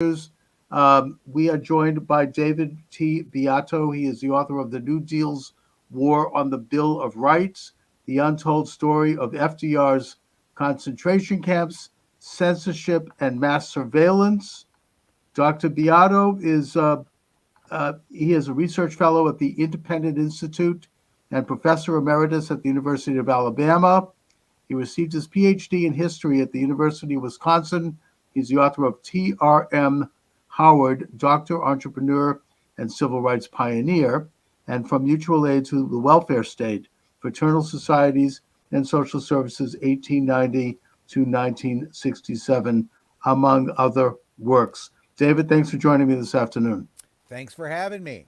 We are joined by David T. Beato. He is the author of The New Deal's War on the Bill of Rights, The Untold Story of FDR's Concentration Camps, Censorship, and Mass Surveillance. Dr. Beato he is a research fellow at the Independent Institute and professor emeritus at the University of Alabama. He received his PhD in history at the University of Wisconsin. He's the author of T.R.M. Howard, Doctor, Entrepreneur, and Civil Rights Pioneer, and From Mutual Aid to the Welfare State, Fraternal Societies and Social Services, 1890 to 1967, among other works. David, thanks for joining me this afternoon. Thanks for having me.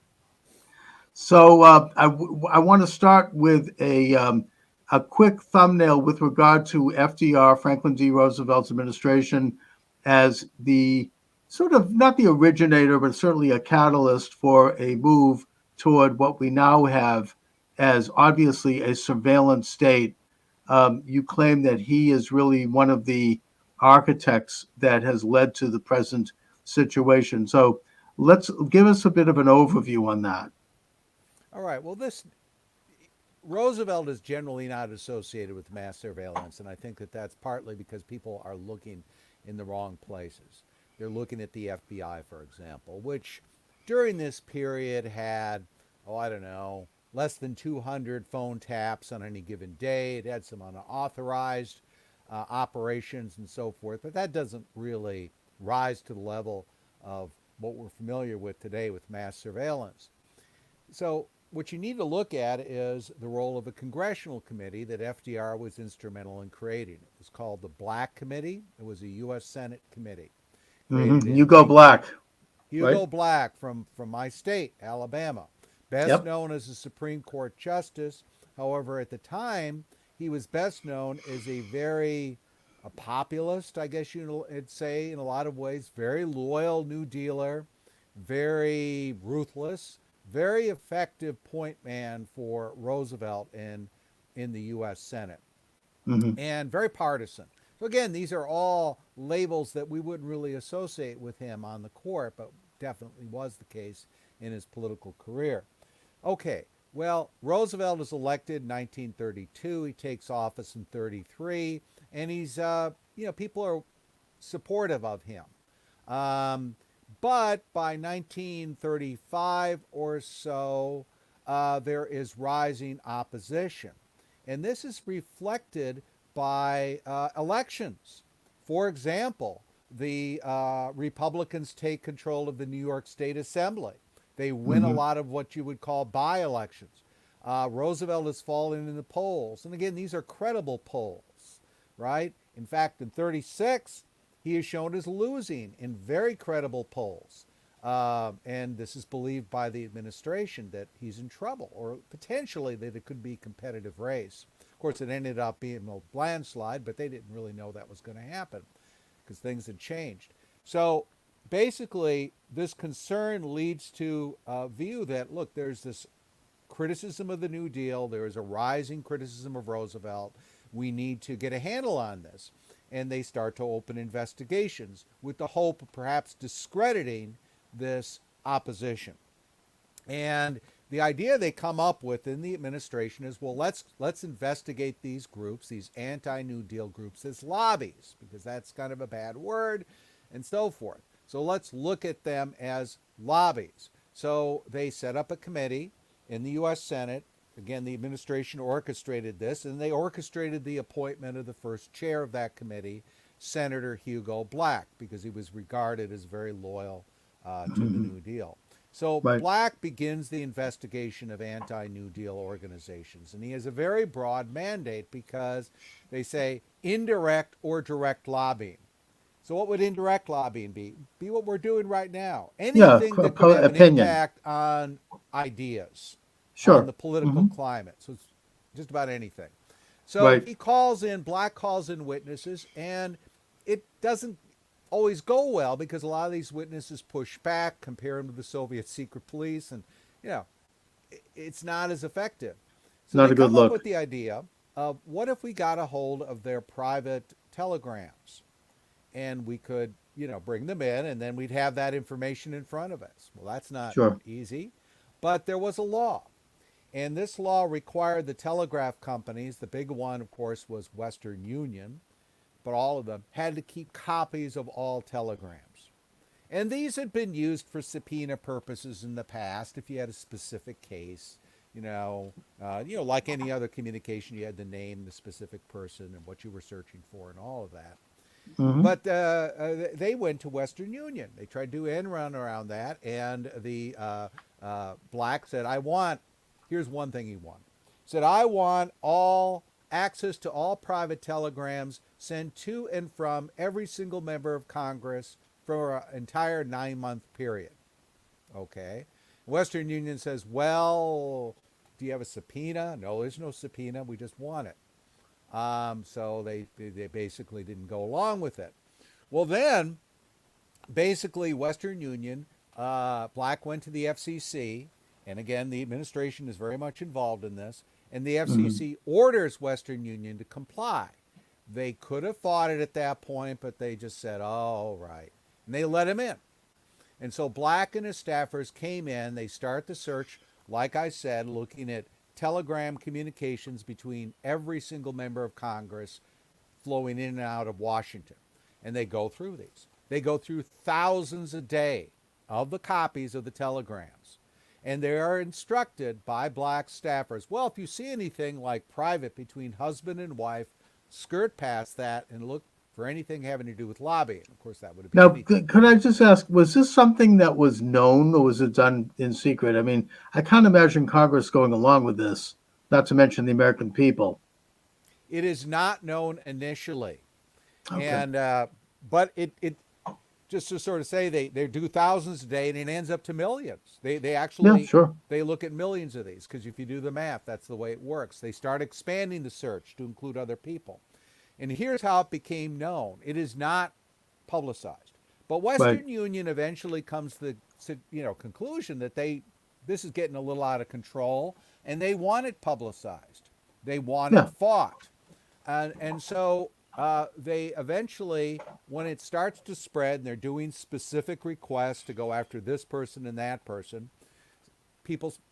So I want to start with a quick thumbnail with regard to FDR, Franklin D. Roosevelt's administration, as the sort of not the originator, but certainly a catalyst for a move toward what we now have as obviously a surveillance state. You claim that he is really one of the architects that has led to the present situation. So let's give us a bit of an overview on that. All right. Well, this Roosevelt is generally not associated with mass surveillance, and I think that that's partly because people are looking in the wrong places. They're looking at the FBI, for example, which during this period had, oh, I don't know, less than 200 phone taps on any given day. It had some unauthorized operations and so forth, but that doesn't really rise to the level of what we're familiar with today with mass surveillance. So what you need to look at is the role of a congressional committee that FDR was instrumental in creating. It was called the Black Committee. It was a U.S. Senate committee created You in go 19... black, right? Hugo Black from my state, Alabama, best Yep. known as a Supreme Court justice. However, at the time, he was best known as a populist, I guess you'd say, in a lot of ways, very loyal New Dealer, very ruthless, very effective point man for Roosevelt in the U.S. Senate, Hmm. and very partisan. So again, these are all labels that we wouldn't really associate with him on the court, but definitely was the case in his political career. Okay, well, Roosevelt is elected in 1932. He takes office in 33, and people are supportive of him. Um, but by 1935 or so, there is rising opposition. And this is reflected by elections. For example, the Republicans take control of the New York State Assembly. They win a Hmm. lot of what you would call by-elections. Roosevelt has fallen in the polls. And again, these are credible polls, right? In fact, in 36, he is shown as losing in very credible polls. And this is believed by the administration that he's in trouble, or potentially that it could be a competitive race. Of course, it ended up being a landslide, but they didn't really know that was going to happen because things had changed. So basically, this concern leads to a view that, look, there's this criticism of the New Deal, there is a rising criticism of Roosevelt. We need to get a handle on this. And they start to open investigations with the hope of perhaps discrediting this opposition. And the idea they come up with in the administration is, well, let's investigate these groups, these anti-New Deal groups, as lobbies, because that's kind of a bad word, and so forth. So let's look at them as lobbies. So they set up a committee in the U.S. Senate. Again, the administration orchestrated this, and they orchestrated the appointment of the first chair of that committee, Senator Hugo Black, because he was regarded as very loyal to the Hmm. New Deal. So Right. Black begins the investigation of anti-New Deal organizations, and he has a very broad mandate because they say indirect or direct lobbying. So what would indirect lobbying be? Be what we're doing right now. Yeah. Anything that could have an Opinion. impact on ideas, on Sure. the political Hmm. climate. So it's just about anything. So Right. he calls in, Black calls in witnesses, and it doesn't always go well because a lot of these witnesses push back, compare him to the Soviet secret police, and you know, it's not as effective. So Not they a good come up look. with the idea of what if we got a hold of their private telegrams and we could bring them in, and then we'd have that information in front of us. Well, that's not Sure. easy, but there was a law. And this law required the telegraph companies, the big one, of course, was Western Union, but all of them had to keep copies of all telegrams. And these had been used for subpoena purposes in the past if you had a specific case. Like any other communication, you had to name the specific person and what you were searching for and all of that. Hmm. But they went to Western Union. They tried to do end run around that, and the Black said, here's one thing he wanted. Said, I want all access to all private telegrams sent to and from every single member of Congress for an entire 9-month period. Okay. Western Union says, well, do you have a subpoena? No, there's no subpoena. We just want it. So they basically didn't go along with it. Well, then, basically, Western Union, Black went to the FCC, and again, the administration is very much involved in this, and the Hmm. FCC orders Western Union to comply. They could have fought it at that point, but they just said, oh, right. And they let him in. And so Black and his staffers came in. They start the search, like I said, looking at telegram communications between every single member of Congress flowing in and out of Washington. And they go through these. They go through thousands a day of the copies of the telegrams. And they are instructed by Black staffers, well, if you see anything like private between husband and wife, skirt past that and look for anything having to do with lobbying. Of course, that would be Now, anything. could I just ask, was this something that was known or was it done in secret? I mean, I can't imagine Congress going along with this, not to mention the American people. It is not known initially. Okay. And but it just to sort of say they do thousands a day and it ends up to millions. They Yeah, actually sure. they look at millions of these because if you do the math, that's the way it works. They start expanding the search to include other people. And here's how it became known. It is not publicized. But Right. Western Union eventually comes to the conclusion that this is getting a little out of control and they want it publicized. They want it Yeah. fought. And so they eventually, when it starts to spread and they're doing specific requests to go after this person and that person,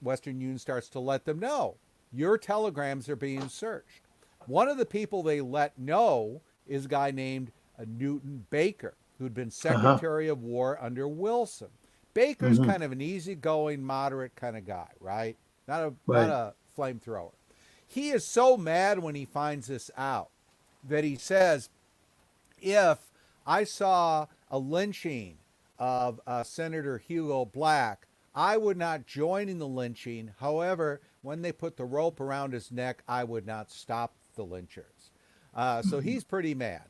Western Union starts to let them know your telegrams are being searched. One of the people they let know is a guy named Newton Baker, who'd been Uh-huh. Secretary of War under Wilson. Baker's Hmm. kind of an easygoing, moderate kind of guy, right? Not Right. a flamethrower. He is so mad when he finds this out that he says, if I saw a lynching of Senator Hugo Black, I would not join in the lynching. However, when they put the rope around his neck, I would not stop the lynchers. So he's pretty mad.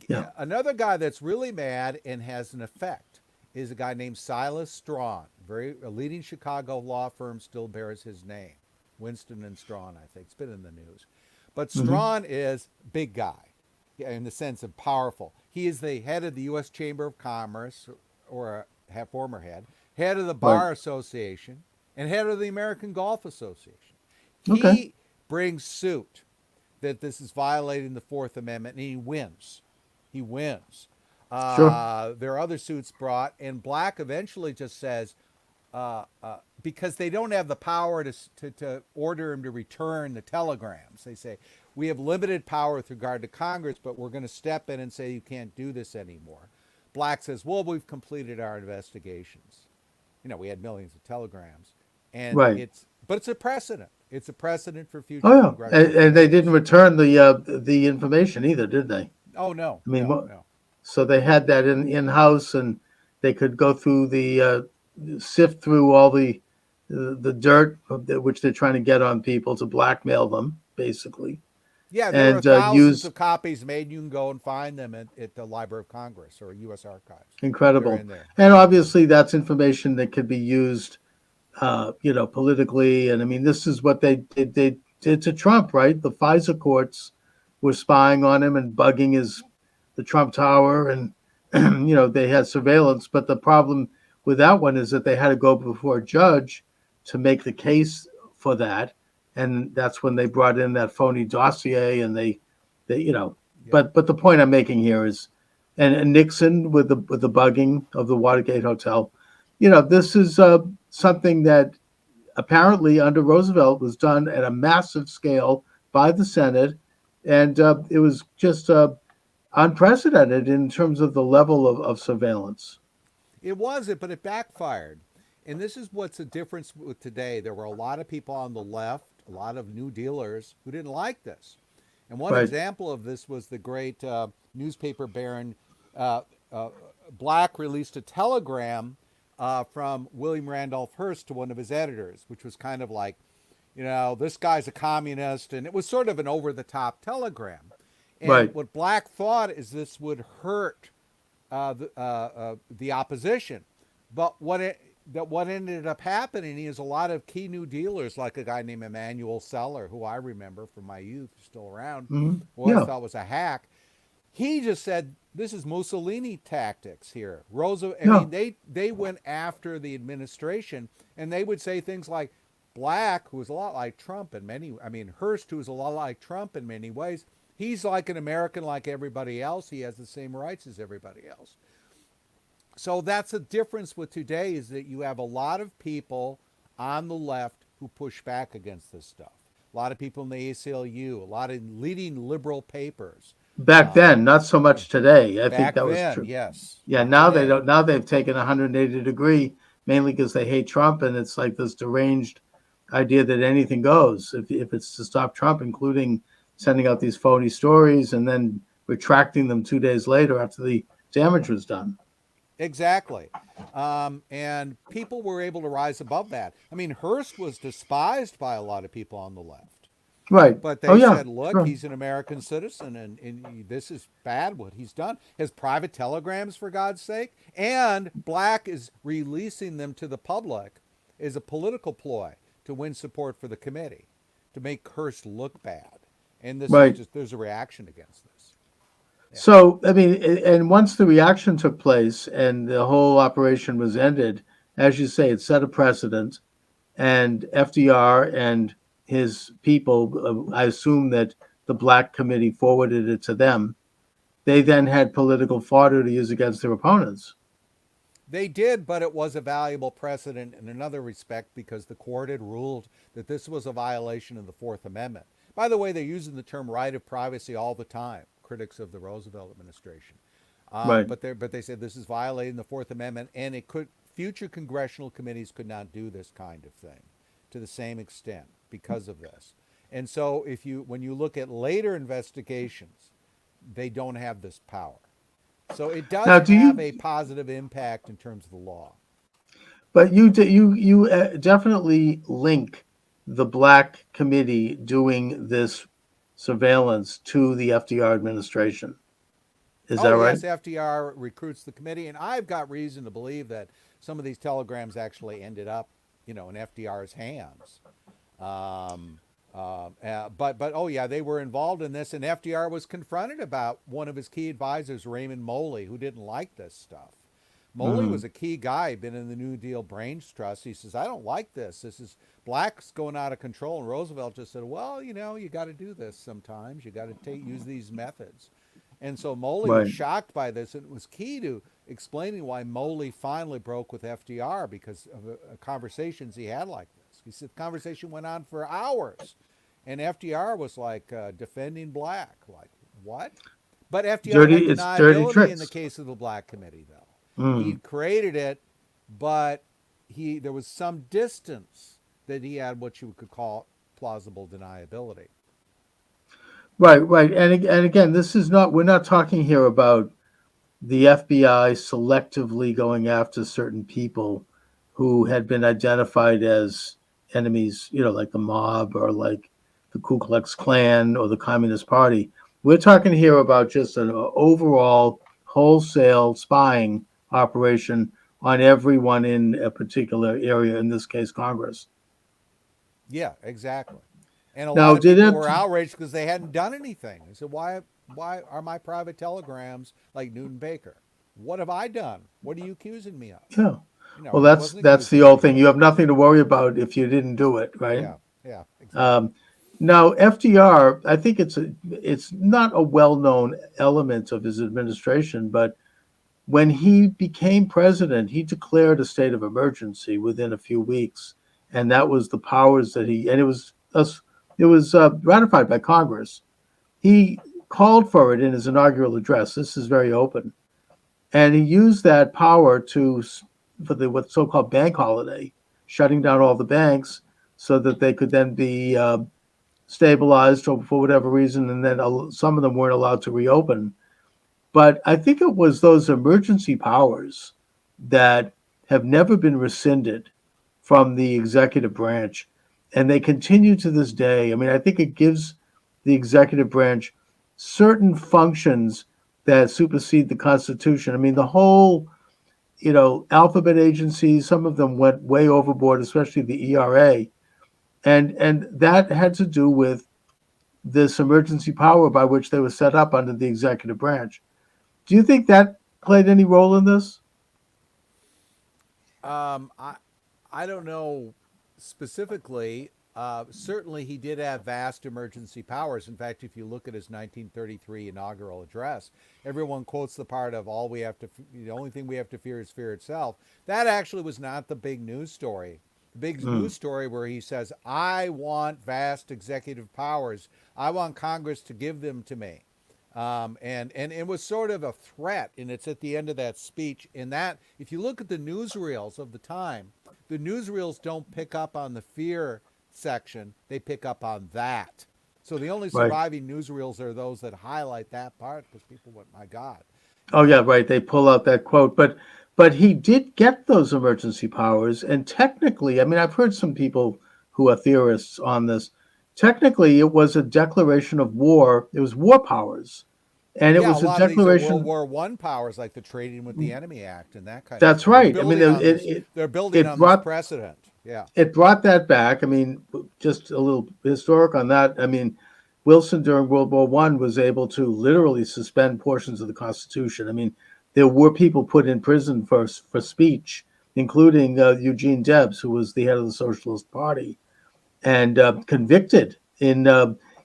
Yeah. Another guy that's really mad and has an effect is a guy named Silas Strawn. A leading Chicago law firm still bears his name. Winston and Strawn, I think. It's been in the news. But Hmm. Strawn is big guy in the sense of powerful. He is the head of the U.S. Chamber of Commerce, or a former head of the Right. Bar Association, and head of the American Golf Association. Okay. He brings suit that this is violating the Fourth Amendment, and he wins. He wins. Sure. There are other suits brought, and Black eventually just says, because they don't have the power to order him to return the telegrams. They say, we have limited power with regard to Congress, but we're going to step in and say you can't do this anymore. Black says, well, we've completed our investigations. We had millions of telegrams. And Right. but it's a precedent. It's a precedent for Oh future yeah, congressional and they didn't probe. return the information either, did they? Oh, no, I mean, no, no. so they had that in house, and they could go through sift through all the dirt which they're trying to get on people to blackmail them, basically, Yeah, there are and thousands use of copies made. You can go and find them at the Library of Congress or U.S. Archives. They're incredible. in there. And obviously, that's information that could be used, politically. And I mean, this is what they did to Trump, right? The FISA courts were spying on him and bugging the Trump Tower, and they had surveillance. But the problem with that one is that they had to go before a judge to make the case for that, and that's when they brought in that phony dossier, and they Yeah. But the point I'm making here is and Nixon with the bugging of the Watergate Hotel. This is something that apparently under Roosevelt was done at a massive scale by the Senate, and it was just unprecedented in terms of the level of surveillance. It wasn't, but it backfired. And this is what's the difference with today. There were a lot of people on the left, a lot of New Dealers who didn't like this. And one Right, example of this was the great newspaper baron uh, uh, Black released a telegram from William Randolph Hearst to one of his editors, which was kind of like, this guy's a communist. And it was sort of an over the top telegram. And right, what Black thought is this would hurt the opposition. But what ended up happening is a lot of key New Dealers, like a guy named Emmanuel Seller, who I remember from my youth, still around, hmm who I yeah, thought was a hack. He just said this is Mussolini tactics here. Roosevelt. I yeah, mean, they went after the administration, and they would say things like, Black, who was a lot like Trump in many. I mean, Hearst, who was a lot like Trump in many ways. He's like an American, like everybody else. He has the same rights as everybody else. So that's the difference with today is that you have a lot of people on the left who push back against this stuff. A lot of people in the ACLU, a lot of leading liberal papers. back Uh, then, not so much today. I think Back that was then, true. yes, Yeah, not now they today. don't. Now they've taken a 180-degree, mainly because they hate Trump, and it's like this deranged idea that anything goes if it's to stop Trump, including sending out these phony stories and then retracting them 2 days later after the damage was done. Exactly. And people were able to rise above that. I mean, Hearst was despised by a lot of people on the left. Right. But Oh they yeah. said, look, Sure. he's an American citizen, and this is bad what he's done. His private telegrams, for God's sake. And Black is releasing them to the public as a political ploy to win support for the committee, to make Hearst look bad. And this is Right. just, there's a reaction against this. Yeah. So, I mean, and once the reaction took place and the whole operation was ended, as you say, it set a precedent. And FDR and his people, I assume that the Black Committee forwarded it to them. They then had political fodder to use against their opponents. They did, but it was a valuable precedent in another respect because the court had ruled that this was a violation of the Fourth Amendment. By the way, they're using the term right of privacy all the time, critics of the Roosevelt administration. Right. But they said this is violating the Fourth Amendment, and it could future congressional committees could not do this kind of thing to the same extent because of this. And so, if you when you look at later investigations, they don't have this power. So it does Now, do have you? a positive impact in terms of the law. But you definitely link the Black Committee doing this surveillance to the FDR administration. Is that Oh, right? yes, FDR recruits the committee, and I've got reason to believe that some of these telegrams actually ended up, in FDR's hands. Um, but oh yeah, they were involved in this, and FDR was confronted about one of his key advisors, Raymond Moley, who didn't like this stuff. Moley Mm, was a key guy, been in the New Deal Brains Trust. He says, I don't like this. This is Black's going out of control. And Roosevelt just said, well, you got to do this sometimes. You got to use these methods. And so Moley was right. shocked by this, and it was key to explaining why Moley finally broke with FDR because of conversations he had like this. He said the conversation went on for hours, and FDR was like defending Black. Like, what? But FDR had It's dirty deniability in the tricks. case of the Black Committee, though. He Mm. created it, but there was some distance that he had what you could call plausible deniability. Right, right. And again, this is not, we're not talking here about the FBI selectively going after certain people who had been identified as enemies, like the mob or like the Ku Klux Klan or the Communist Party. We're talking here about just an overall wholesale spying operation on everyone in a particular area, in this case, Congress. Yeah, exactly. And a lot Now, of did people were it? outraged because they hadn't done anything. They said, why are my private telegrams like Newton Baker? What have I done? What are you accusing me of? Yeah. Well, He that's wasn't that's accusing the of old thing. anything. You have nothing to worry about if you didn't do it, right? Yeah, yeah, Um, exactly. Now, FDR, I think it's not a well-known element of his administration, but when he became president, he declared a state of emergency within a few weeks, and that was the powers that he and it was ratified by Congress. He called for it in his inaugural address. This is very open, and he used that power to for the what's so-called bank holiday, shutting down all the banks so that they could then be stabilized for whatever reason, and then some of them weren't allowed to reopen. But I think it was those emergency powers that have never been rescinded from the executive branch, and they continue to this day. I mean, I think it gives the executive branch certain functions that supersede the Constitution. I mean, the whole, alphabet agencies, some of them went way overboard, especially the ERA, and that had to do with this emergency power by which they were set up under the executive branch. Do you think that played any role in this? Um, I I don't know specifically. Certainly, he did have vast emergency powers. In fact, if you look at his 1933 inaugural address, everyone quotes the part of "all we have to, the only thing we have to fear is fear itself." That actually was not the big news story. The big Mm, news story where he says, "I want vast executive powers. I want Congress to give them to me." And it was sort of a threat, and it's at the end of that speech. In that, if you look at the newsreels of the time, the newsreels don't pick up on the fear section; they pick up on that. So the only right. surviving newsreels are those that highlight that part because people went, "My God." Oh yeah, right. They pull out that quote, but he did get those emergency powers, and technically, I mean, I've heard some people who are theorists on this. Technically, it was a declaration of war. It was war powers, and it Yeah, a was a lot of these are World declaration. War One powers, like the Trading with the Enemy Act and that kind of That's thing. They're right. I mean, building on this. it They're building it on this brought precedent. Yeah. it brought that back. I mean, just a little historic on that. I mean, Wilson during World War One was able to literally suspend portions of the Constitution. I mean, there were people put in prison for speech, including Eugene Debs, who was the head of the Socialist Party, and convicted in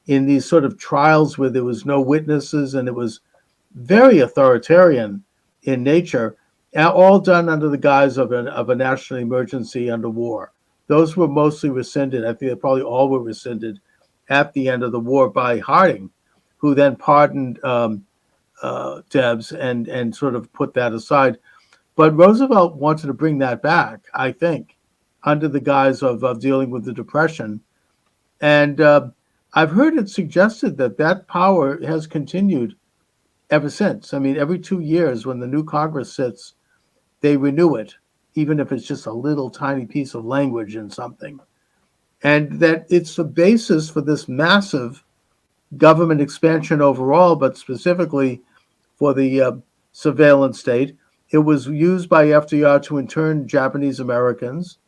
these sort of trials where there was no witnesses and it was very authoritarian in nature, all done under the guise of of a national emergency under war. Those were mostly rescinded. I think they probably all were rescinded at the end of the war by Harding, who then pardoned Debs and sort of put that aside. But Roosevelt wanted to bring that back, I think, under the guise of dealing with the Depression. And I've heard it suggested that that power has continued ever since. I mean, every 2 years when the new Congress sits, they renew it, even if it's just a little tiny piece of language in something. And that it's the basis for this massive government expansion overall, but specifically for the surveillance state. It was used by FDR to intern Japanese Americans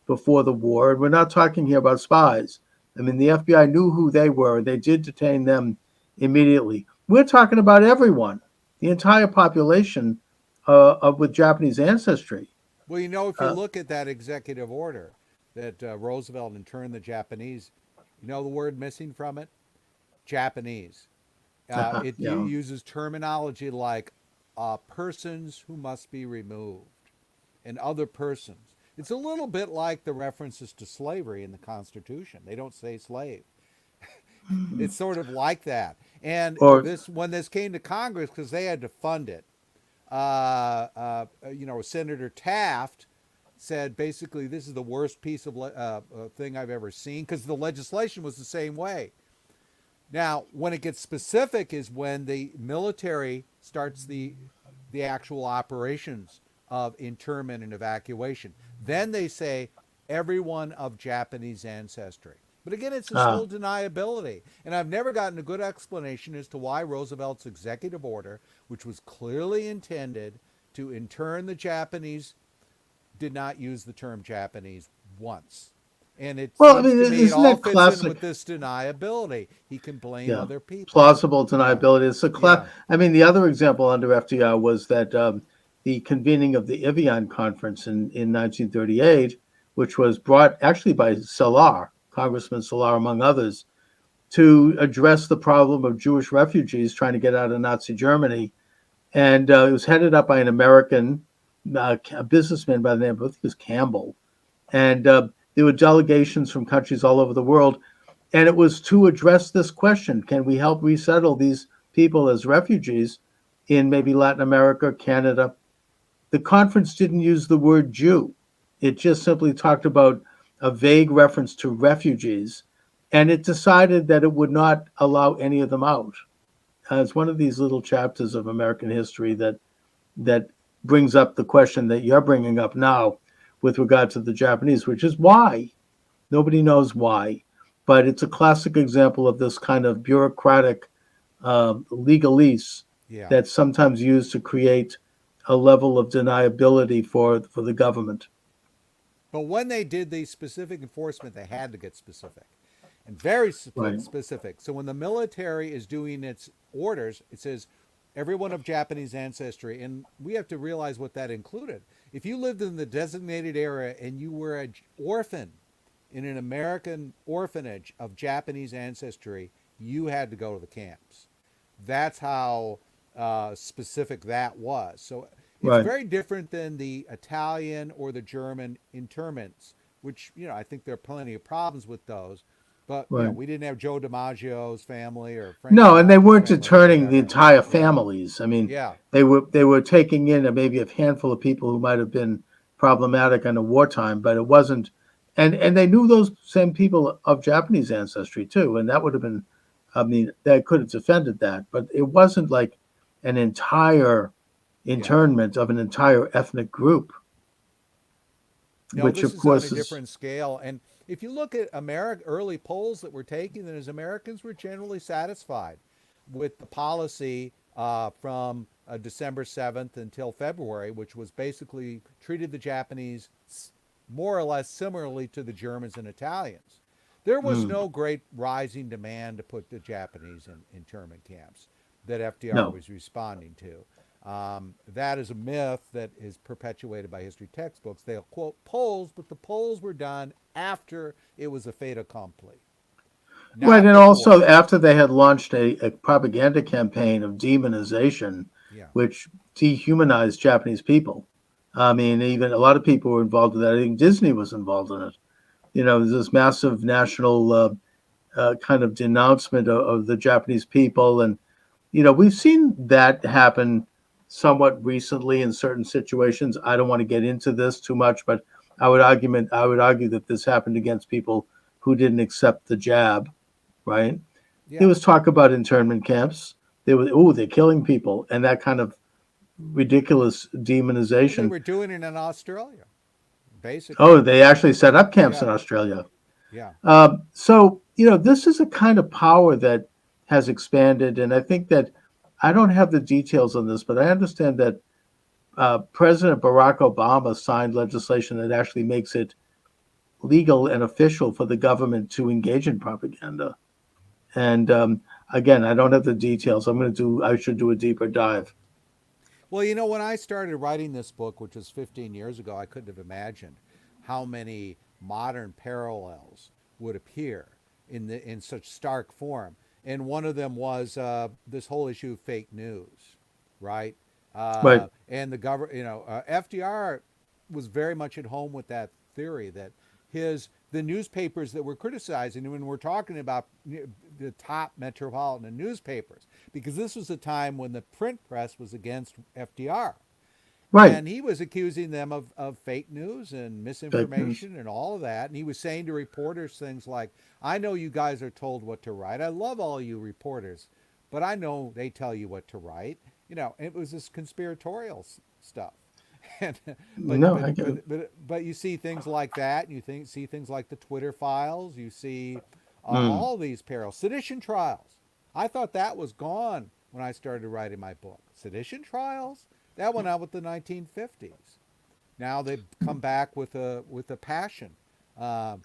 before the war. And we're not talking here about spies. I mean, the FBI knew who they were. They did detain them immediately. We're talking about everyone, the entire population with Japanese ancestry. Well, if you Uh, look at that executive order that Roosevelt interned the Japanese, the word missing from it? Japanese. It yeah. uses terminology like persons who must be removed and other persons. It's a little bit like the references to slavery in the Constitution. They don't say slave. It's sort of like that. And Or, this, when this came to Congress, because they had to fund it, Senator Taft said basically this is the worst piece of thing I've ever seen because the legislation was the same way. Now, when it gets specific is when the military starts the actual operations of internment and evacuation. Then they say everyone of Japanese ancestry. But again, it's this uh, whole deniability. And I've never gotten a good explanation as to why Roosevelt's executive order, which was clearly intended to intern the Japanese, did not use the term Japanese once. And it well, I seems mean, to me it isn't all that fits in classic? with this deniability. He can blame Yeah, other people. plausible Yeah. deniability. It's a Yeah. I mean, the other example under FDR was that the convening of the Evian conference in 1938, which was brought actually by Salar, Congressman Salar, among others. to address the problem of Jewish refugees trying to get out of Nazi Germany. And it was headed up by an American a businessman by the name of, I think it was Campbell. And there were delegations from countries all over the world. And it was to address this question: can we help resettle these people as refugees in maybe Latin America, Canada? The conference didn't use the word Jew. It just simply talked about a vague reference to refugees, and it decided that it would not allow any of them out. It's one of these little chapters of American history that brings up the question that you're bringing up now with regard to the Japanese, which is why. Nobody knows why, but it's a classic example of this kind of bureaucratic legalese Yeah. that's sometimes used to create a level of deniability for the government. But when they did the specific enforcement, they had to get specific and very Right. specific. So when the military is doing its orders, it says everyone of Japanese ancestry. And we have to realize what that included. If you lived in the designated area and you were an orphan in an American orphanage of Japanese ancestry, you had to go to the camps. That's how specific that was. So it's Right. very different than the Italian or the German internments, which, I think there are plenty of problems with those. But, Right. we didn't have Joe DiMaggio's family or Frank No, and they Sinatra's weren't family or returning the whatever. entire Yeah. families. I mean, Yeah. they were taking in maybe a handful of people who might have been problematic in the wartime, but it wasn't. And they knew those same people of Japanese ancestry too, and that would have been, I mean, they could have defended that, but it wasn't like an entire Yeah. internment of an entire ethnic group, No, which this of is on a course is different scale. And if you look at early polls that were taken, then as Americans were generally satisfied with the policy from December 7th until February, which was basically treated the Japanese more or less similarly to the Germans and Italians. There was mm, no great rising demand to put the Japanese in internment camps that FDR no. was responding to. That is a myth that is perpetuated by history textbooks. They'll quote polls, but the polls were done after it was a fait accompli, Right, not and before. also after they had launched a propaganda campaign of demonization, Yeah. which dehumanized Japanese people. I mean, even a lot of people were involved in that. I think Disney was involved in it. There's this massive national kind of denouncement of the Japanese people, and we've seen that happen somewhat recently in certain situations. I don't want to get into this too much, but I would argue that this happened against people who didn't accept the jab, right? There Yeah. was talk about internment camps. There was, oh, they're killing people, and that kind of ridiculous Well, they demonization. were doing it in Australia, basically. Oh, they actually set up camps in Yeah. Australia. Yeah. So, this is a kind of power that has expanded. And I think that I don't have the details on this, but I understand that President Barack Obama signed legislation that actually makes it legal and official for the government to engage in propaganda. And again, I don't have the details. I should do a deeper dive. Well, when I started writing this book, which was 15 years ago, I couldn't have imagined how many modern parallels would appear in such stark form. And one of them was this whole issue of fake news, right? Right, And the government, FDR was very much at home with that theory that the newspapers that were criticizing him, when we're talking about the top metropolitan newspapers, because this was a time when the print press was against FDR. right. And he was accusing them of fake news and Fake news. misinformation and all of that. And he was saying to reporters things like, I know you guys are told what to write. I love all you reporters, but I know they tell you what to write. It was this conspiratorial stuff. And, but, No, but I get it. but but you see things like that. You see things like the Twitter files. You see Mm. all these parallels, sedition trials. I thought that was gone when I started writing my book. Sedition trials, that went out with the 1950s. Now they've come back with a passion. Well,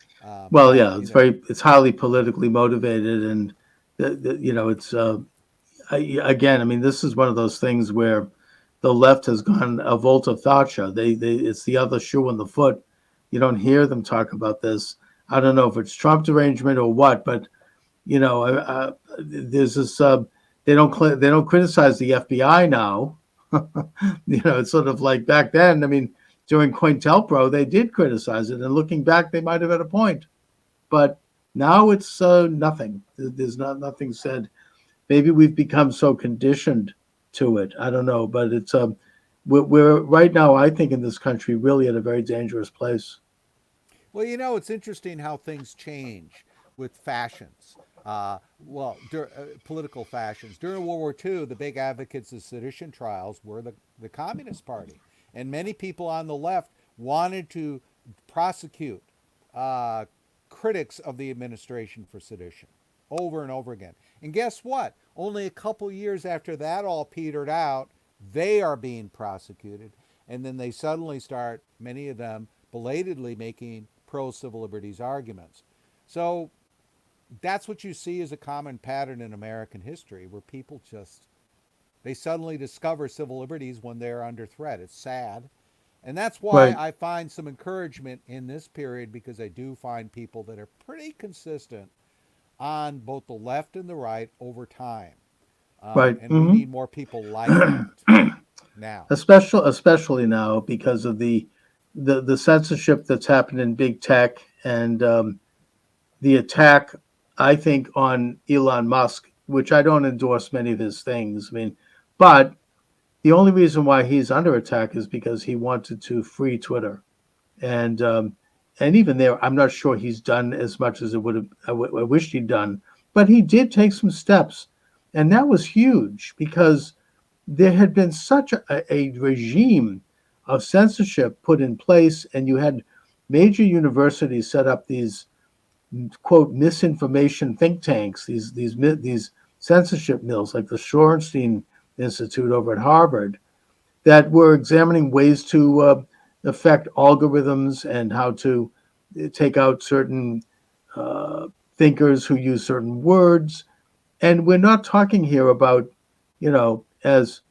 But yeah, it's highly politically motivated, and it's again. I mean, this is one of those things where the left has gone a volte faccia. It's the other shoe on the foot. You don't hear them talk about this. I don't know if it's Trump derangement or what, but You know, there's this. They don't criticize the FBI now. You know, it's sort of like back then. I mean, during COINTELPRO, they did criticize it, and looking back, they might have had a point. But now it's nothing. There's nothing said. Maybe we've become so conditioned to it. I don't know, but it's we're right now. I think in this country really at a very dangerous place. Well, you know, it's interesting how things change with fashions. Political fashions. During World War II, the big advocates of sedition trials were the Communist Party. And many people on the left wanted to prosecute uh, critics of the administration for sedition over and over again. And guess what? Only a couple years after that all petered out, they are being prosecuted. And then they suddenly start, many of them, belatedly making pro civil liberties arguments. So that's what you see as a common pattern in American history where people just, they suddenly discover civil liberties when they're under threat. It's sad. And that's why Right, I find some encouragement in this period because I do find people that are pretty consistent on both the left and the right over time. right. And we need more people like that now. Especially now because of the censorship that's happened in big tech and the attack, I think, on Elon Musk, which I don't endorse many of his things. I mean, but the only reason why he's under attack is because he wanted to free Twitter, and um, and even there, I'm not sure he's done as much as it would have. I wished he'd done, but he did take some steps, and that was huge because there had been such a regime of censorship put in place, and you had major universities set up these quote misinformation think tanks, these censorship mills, like the Shorenstein Institute over at Harvard, that were examining ways to affect algorithms and how to take out certain uh, thinkers who use certain words. And we're not talking here about, as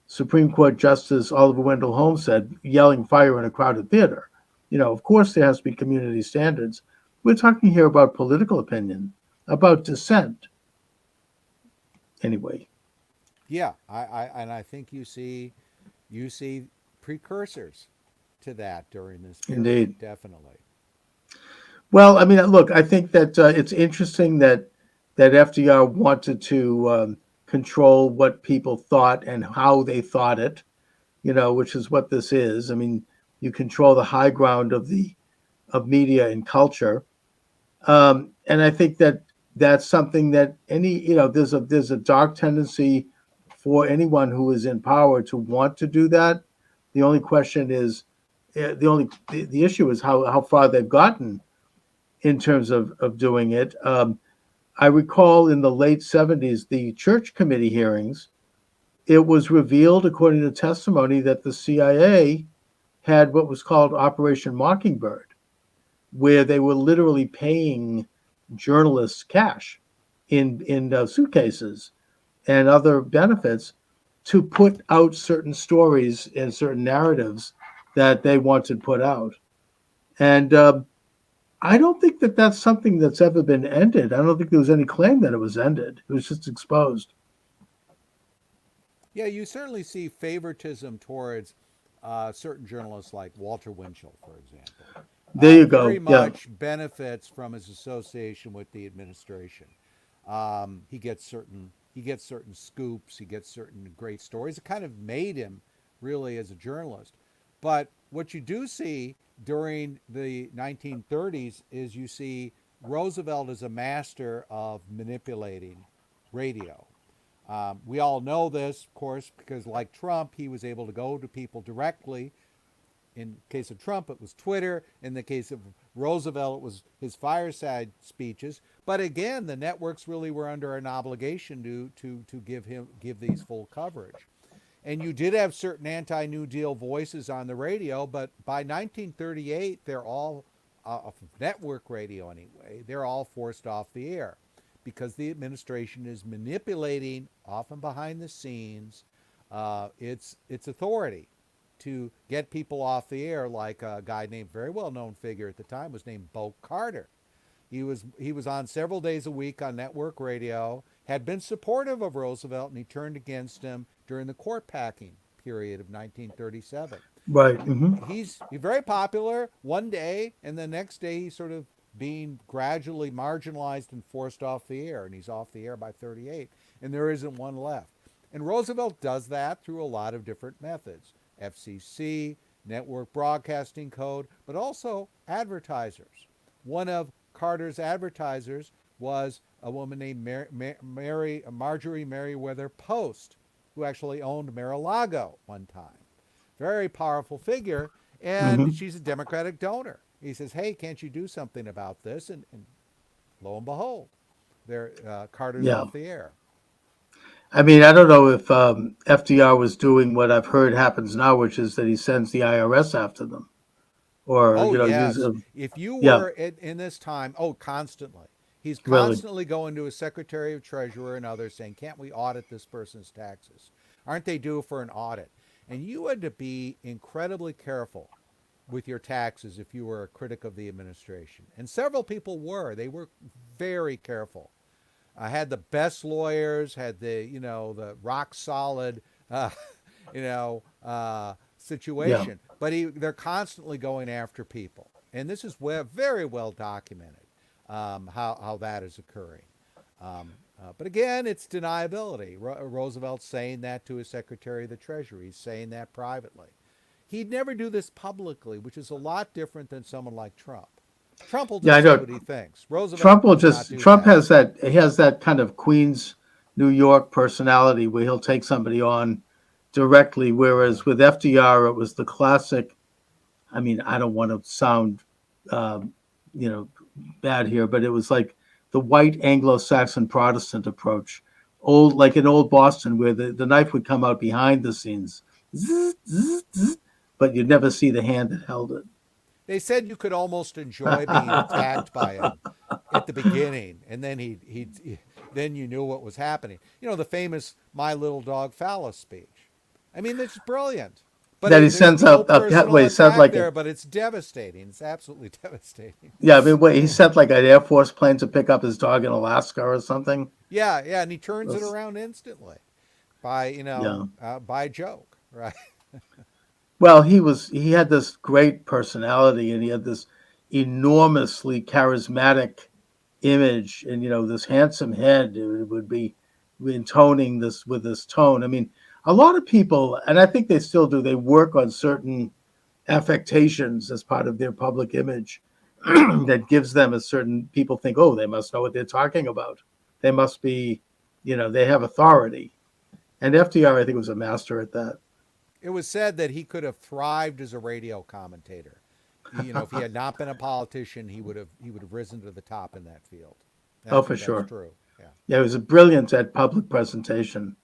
Supreme Court Justice Oliver Wendell Holmes said, yelling fire in a crowded theater. Of course, there has to be community standards. We're talking here about political opinion, about dissent. Anyway, Yeah, I think you see precursors to that during this period, indeed. definitely. Well, I mean, look, I think that it's interesting that FDR wanted to control what people thought and how they thought it, which is what this is. I mean, you control the high ground of media and culture. And I think that that's something that there's a dark tendency for anyone who is in power to want to do that. The only question is, the issue is how far they've gotten in terms of doing it. I recall in the late '70s, the church committee hearings. It was revealed, according to testimony, that the CIA had what was called Operation Mockingbird, where they were literally paying journalists cash in suitcases and other benefits to put out certain stories and certain narratives that they wanted put out. And I don't think that that's something that's ever been ended. I don't think there was any claim that it was ended. It was just exposed. Yeah, you certainly see favoritism towards certain journalists like Walter Winchell, for example. There you Very go. Yeah. much benefits from his association with the administration. He gets certain scoops, he gets certain great stories. It kind of made him really as a journalist. But what you do see during the 1930s is you see Roosevelt as a master of manipulating radio. We all know this, of course, because like Trump, he was able to go to people directly. In the case of Trump, it was Twitter. In the case of Roosevelt, it was his fireside speeches. But again, the networks really were under an obligation to give these full coverage. And you did have certain anti-New Deal voices on the radio, but by 1938, they're all network radio anyway. They're all forced off the air because the administration is manipulating, often behind the scenes, its authority to get people off the air. Like a guy named, very well known figure at the time, was named Bo Carter. He was on several days a week on network radio, had been supportive of Roosevelt, and he turned against him during the court packing period of 1937. Right. He's very popular one day, and the next day he's sort of being gradually marginalized and forced off the air, and he's off the air by 38, and there isn't one left. And Roosevelt does that through a lot of different methods: FCC, network broadcasting code, but also advertisers. One of Carter's advertisers was a woman named Marjorie Merriweather Post, who actually owned Mar-a-Lago one time. Very powerful figure, and Hmm. she's a Democratic donor. He says, "Hey, can't you do something about this?" And lo and behold, Carter's Yeah. off the air. I mean, I don't know if FDR was doing what I've heard happens now, which is that he sends the IRS after them, or Oh, use yes. them. If you Yeah, were in this time, oh, constantly. He's really. constantly going to his Secretary of Treasurer and others saying, "Can't we audit this person's taxes? Aren't they due for an audit?" And you had to be incredibly careful with your taxes if you were a critic of the administration. And several people were. They were very careful. I had the best lawyers, had the rock solid, uh, Yeah. situation. But they're constantly going after people, and this is very well documented, how that is occurring. But again, it's deniability. Roosevelt's saying that to his Secretary of the Treasury. He's saying that privately. He'd never do this publicly, which is a lot different than someone like Trump. Trump will Yeah, I just say know. what he thinks. Roosevelt would not do Trump that. has that kind of Queens, New York personality where he'll take somebody on directly, Yeah. whereas with FDR it was the classic. I mean, I don't want to sound, um, you know, bad here, but it was like the white Anglo-Saxon Protestant approach, like in old Boston, where the knife would come out behind the scenes, zzz, zzz, zzz, but you'd never see the hand that held it. They said you could almost enjoy being attacked by him at the beginning, and then then you knew what was happening. The famous "My Little Dog" phallus speech. I mean, it's brilliant, but That he there's sends no a personal he sent attack like a there. But it's devastating. It's absolutely devastating. yeah. I mean, wait, he sent like an Air Force plane to pick up his dog in Alaska or something. Yeah, yeah, and he turns it That's, around instantly by yeah. by joke, right? Well, he had this great personality, and he had this enormously charismatic image, and this handsome head. It would be intoning this with this tone. I mean, a lot of people, and I think they still do. They work on certain affectations as part of their public image that gives them a certain. People think, oh, they must know what they're talking about. They must be, they have authority. And FDR, I think, was a master at that. It was said that he could have thrived as a radio commentator. If he had not been a politician, he would have risen to the top in that field. And I Oh, for think that's sure. true. Yeah. Yeah, he was brilliant at public presentation.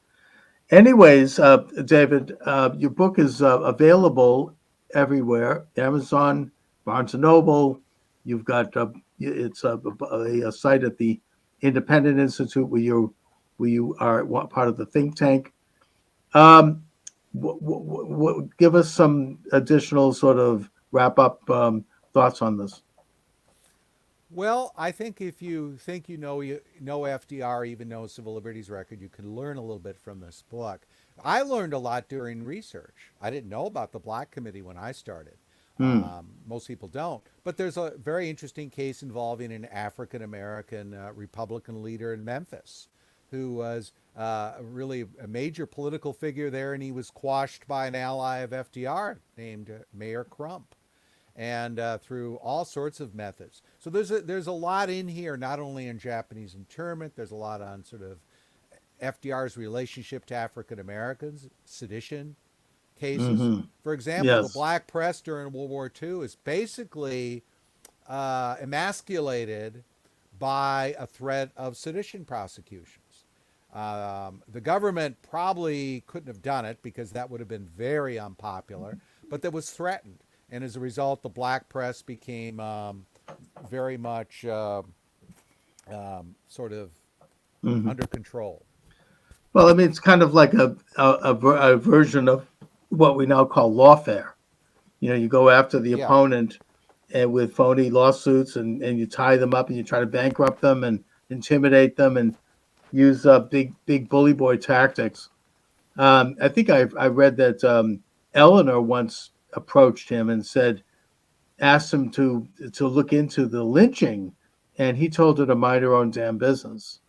Anyways, David, your book is available everywhere: Amazon, Barnes and Noble. You've got it's a site at the Independent Institute where you are part of the think tank. Um, Give us some additional sort of wrap up thoughts on this. Well, I think if you know FDR, even know Civil Liberties Record, you can learn a little bit from this book. I learned a lot during research. I didn't know about the Black Committee when I started. Hmm. Most people don't. But there's a very interesting case involving an African American Republican leader in Memphis who was really a major political figure there, and he was quashed by an ally of FDR named Mayor Crump, and through all sorts of methods. So there's a lot in here, not only in Japanese internment. There's a lot on sort of FDR's relationship to African Americans, sedition cases. Mm-hmm. For example, the Yes. black press during World War II is basically emasculated by a threat of sedition prosecutions. The government probably couldn't have done it because that would have been very unpopular, but that was threatened. And as a result, the black press became very much sort of Hmm. under control. Well, I mean, it's kind of like a version of what we now call lawfare. You go after the Yeah. opponent and with phony lawsuits, and you tie them up and you try to bankrupt them and intimidate them and use big bully boy tactics. I think I read that Eleanor once approached him and said, asked him to look into the lynching, and he told her to mind her own damn business.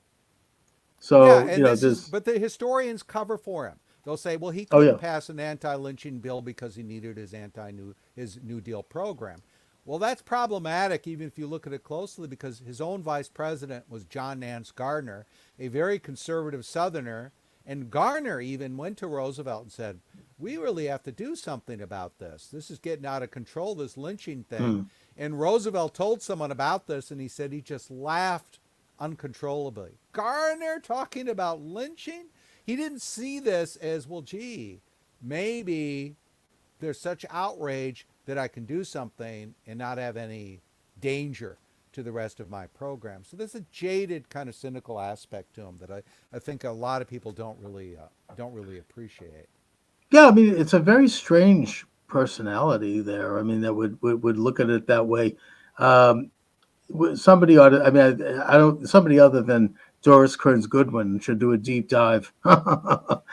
Yeah, So and this is, this. but the historians cover for him. They'll say, well, he Oh couldn't yeah. pass an anti-lynching bill because he needed his New Deal program. Well, that's problematic, even if you look at it closely, because his own vice president was John Nance Garner, a very conservative Southerner, and Garner even went to Roosevelt and said, "We really have to do something about this. This is getting out of control, this lynching thing." Hmm. And Roosevelt told someone about this, and he said he just laughed uncontrollably. Garner talking about lynching? He didn't see this as, well, gee, maybe there's such outrage that I can do something and not have any danger to the rest of my program. So there's a jaded kind of cynical aspect to him that I think a lot of people don't really appreciate. Yeah, I mean it's a very strange personality there. I mean that would look at it that way. Um, Somebody ought to. I mean, I don't. Somebody other than Doris Kearns Goodwin should do a deep dive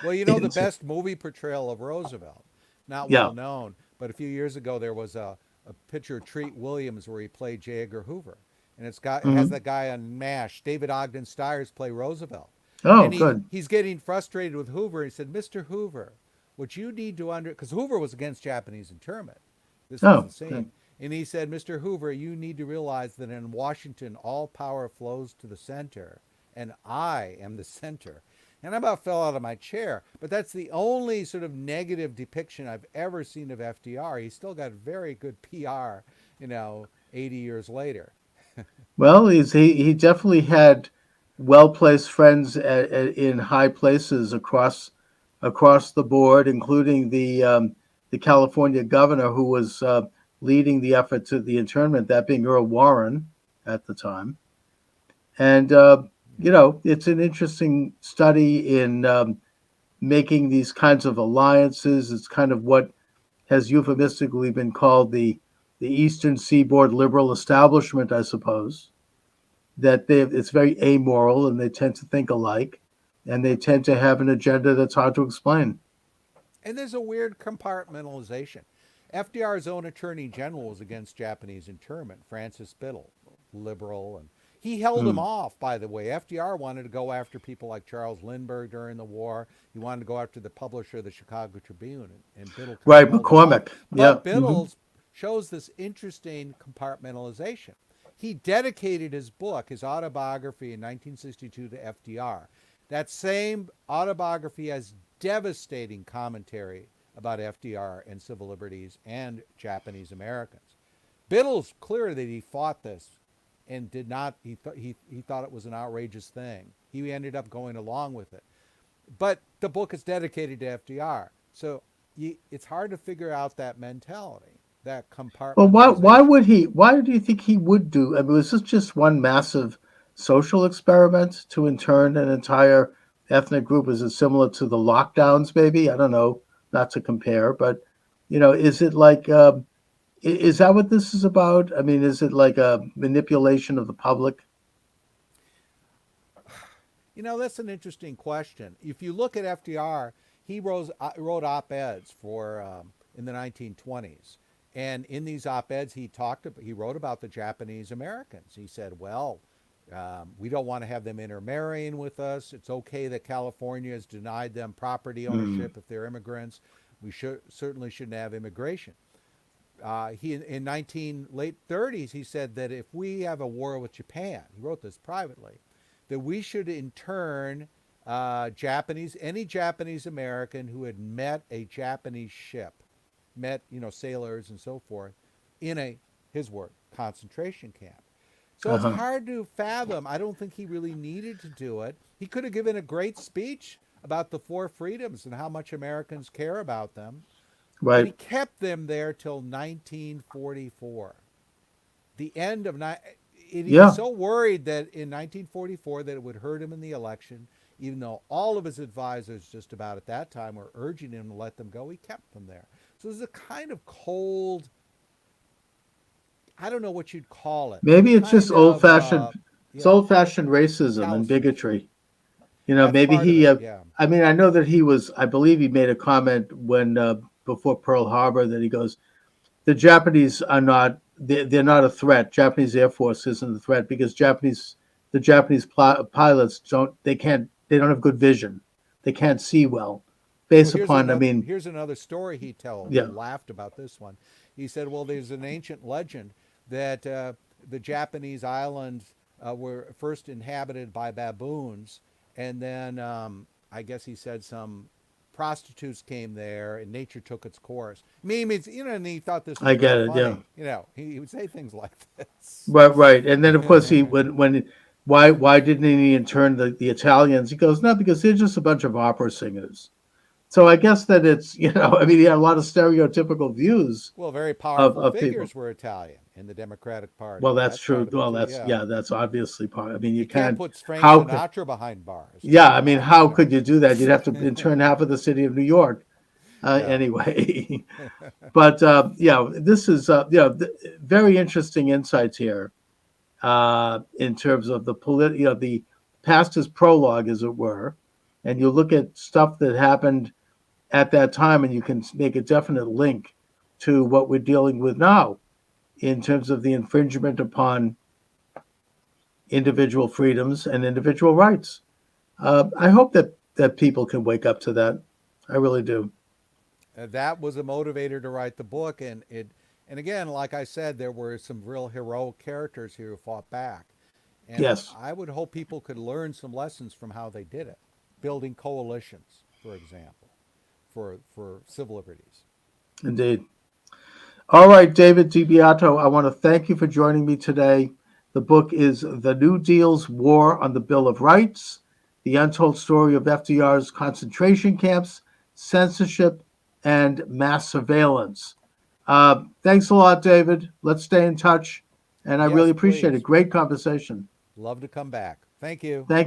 Well, you know, the into. best movie portrayal of Roosevelt, not well Yeah. known, but a few years ago there was a picture of Treat Williams where he played J. Edgar Hoover. And it has Hmm. that guy on MASH, David Ogden Stiers, play Roosevelt. Oh, And good. he's getting frustrated with Hoover. He said, Mr. Hoover, what you need to because Hoover was against Japanese internment. This was Oh, the scene. good. And he said, Mr. Hoover, you need to realize that in Washington, all power flows to the center, and I am the center. And I about fell out of my chair. But that's the only sort of negative depiction I've ever seen of FDR. He's still got very good PR, 80 years later. Well, he definitely had well placed friends in high places across the board, including the California governor who was leading the effort to the internment, that being Earl Warren at the time. And it's an interesting study in making these kinds of alliances. It's kind of what has euphemistically been called the Eastern Seaboard liberal establishment, I suppose. That it's very amoral and they tend to think alike, and they tend to have an agenda that's hard to explain. And there's a weird compartmentalization. FDR's own attorney general was against Japanese internment, Francis Biddle, liberal, and he held him Hmm. off, by the way. FDR wanted to go after people like Charles Lindbergh during the war. He wanted to go after the publisher of the Chicago Tribune, and Biddle kind of Right, held him off. McCormick. Yeah. But Hmm. Biddle shows this interesting compartmentalization. He dedicated his book, his autobiography in 1962 to FDR. That same autobiography has devastating commentary about FDR and civil liberties and Japanese Americans. Biddle's clear that he fought this and did not. He thought it was an outrageous thing. He ended up going along with it. But the book is dedicated to FDR, so it's hard to figure out that mentality, that Well, why compartmentalization. would he? Why do you think he would do? I mean, was this just one massive social experiment to intern an entire ethnic group? Is it similar to the lockdowns? Maybe I don't know. Not to compare, but is it like? Is that what this is about? I mean, is it like a manipulation of the public? That's an interesting question. If you look at FDR, he wrote op-eds for in the 1920s, and in these op-eds, he wrote about the Japanese Americans. He said, "Well, we don't want to have them intermarrying with us. It's okay that California has denied them property Hmm. ownership if they're immigrants. We certainly shouldn't have immigration." He in 19 late 30s he said that if we have a war with Japan, he wrote this privately, that we should intern any Japanese American who had met a Japanese ship, met sailors and so forth, in his word concentration camp. So it's Uh-huh. hard to fathom. I don't think he really needed to do it. He could have given a great speech about the four freedoms and how much Americans care about them, but he Right. kept them there till 1944. The end of and he was Yeah. so worried that in 1944 that it would hurt him in the election, even though all of his advisors just about at that time were urging him to let them go, he kept them there. So there's a kind of cold I don't know what you'd call it. Maybe it's just Kind of, it's yeah, old-fashioned racism and callousness. bigotry. You know, That's maybe part of he. it. Yeah. I mean, I know that he was. I believe he made a comment when before Pearl Harbor that he goes, the Japanese are not. They're not a threat. Japanese Air Force isn't a threat because the Japanese pilots don't. They can't. They don't have good vision. They can't see well. Well, Based upon. I mean, here's another story he told. We yeah, laughed about this one. He said, "Well, there's an ancient legend that the Japanese islands were first inhabited by baboons, and then I guess he said some prostitutes came there, and nature took its course." I mean, and he thought this was I real get it. Yeah, funny. He would say things like this. right, right. And then of course he when why didn't he intern the Italians? He goes, no, because they're just a bunch of opera singers. So I guess that it's I mean he had a lot of stereotypical views Well, very of powerful people. figures were Italian in the Democratic Well, Party. that's That's part true. of it Well, too. that's Yeah. yeah, that's obviously part. I mean, you You can't can't. put Frank How could? Sinatra behind bars. It's Yeah, too I mean, much, how could you do that? You'd have to intern half of the city of New York Yeah. anyway. But this is very interesting insights here in terms of the the past is prologue, as it were, and you look at stuff that happened at that time, and you can make a definite link to what we're dealing with now in terms of the infringement upon individual freedoms and individual rights. I hope that people can wake up to that. I really do. That was a motivator to write the book, and again, like I said, there were some real heroic characters here who fought back, and Yes, I would hope people could learn some lessons from how they did it, building coalitions, for example, for civil liberties. indeed. All right, David DiBiato, I want to thank you for joining me today. The book is The New Deal's War on the Bill of Rights, the untold story of FDR's concentration camps, censorship, and mass surveillance. Thanks a lot, David. Let's stay in touch. And I really Yes, appreciate it. please. Great conversation. Love to come back. Thank you. Thank you.